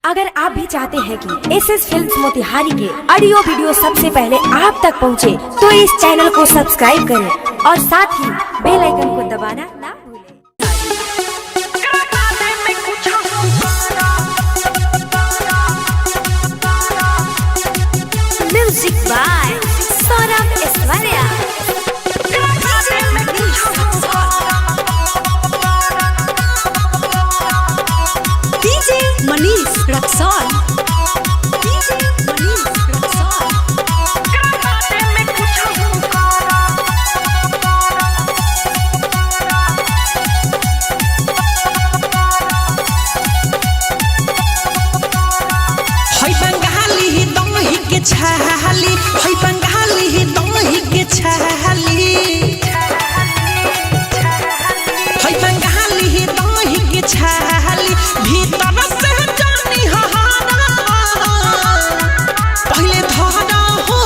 अगर आप भी चाहते हैं कि एसएस फिल्म्स मोतिहारी के ऑडियो वीडियो सबसे पहले आप तक पहुंचे, तो इस चैनल को सब्सक्राइब करें और साथ ही बेल आइकन को दबाना ना भूलें। Music by Saurabh Aishwarya. DJ Manish Raxaul. छाली हई बंगाली ही दही के छाली हई बंगाली ही दही के छाली भीतर से जानी हहारा पहले धारा हो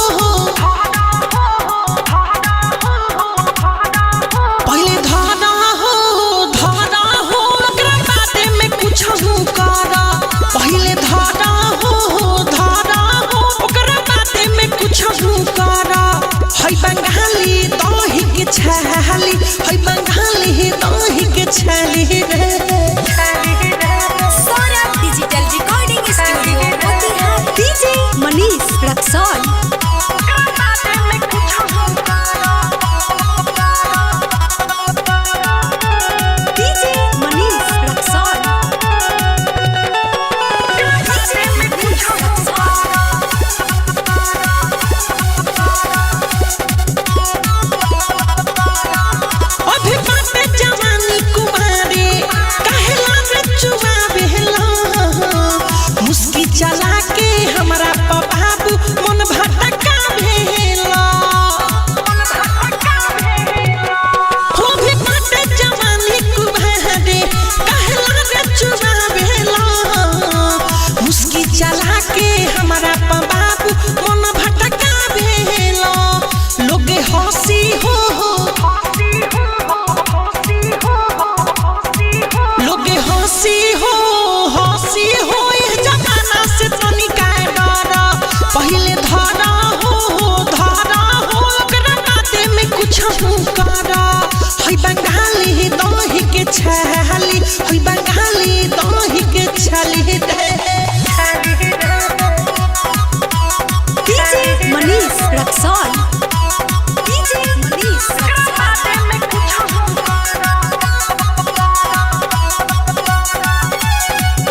पहले धारा हो ओकरा बाटे में कुछ करा पहले धारा हई बंगाली दही के छाली हई बंगाली ही दही के छाली रे। Saurabh digital recording studio Motihari. DJ Manish Raxaul. चला के हमरा बाबू मन भटका भेला हो भी बाटे जवानी कुमारे कहला रे चुमा भेला मुस्की चला के हमरा बाबू मन भटका भेला लोगे हंसी हो लोगे हंसी हो पहले धारा हो ओकरा बाटे में कुछ करा हई बंगाली ही दही के छाली हई बंगाली दही के छाली रे। DJ Manish Raxaul. DJ Manish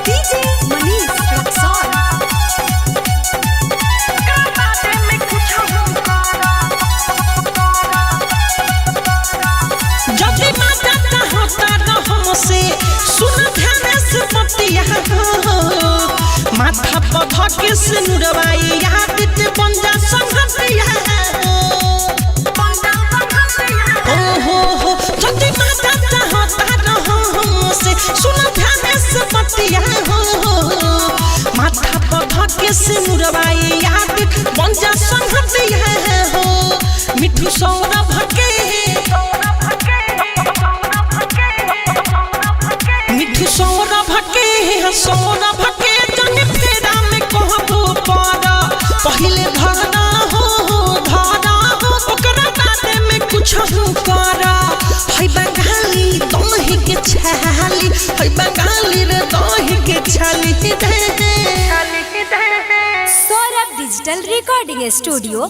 DJ Manish Raxaul. माथा पधा के सिनुरवाई याद ते बन जा संगतिया हो जति माथा चाहता रहो से सुन ध्यान से बतिया हो माथा पधा के सिनुरवाई याद बन जा संगतिया हो मिठू सौरभ के मिठू सौरभ के जन फेरा में कहबो पारा पहले धारा हो ओकरा बाटे में कुछ करा हई बंगाली दही के छाली हई बंगाली रे दही के छाली रे। Saurabh digital recording studio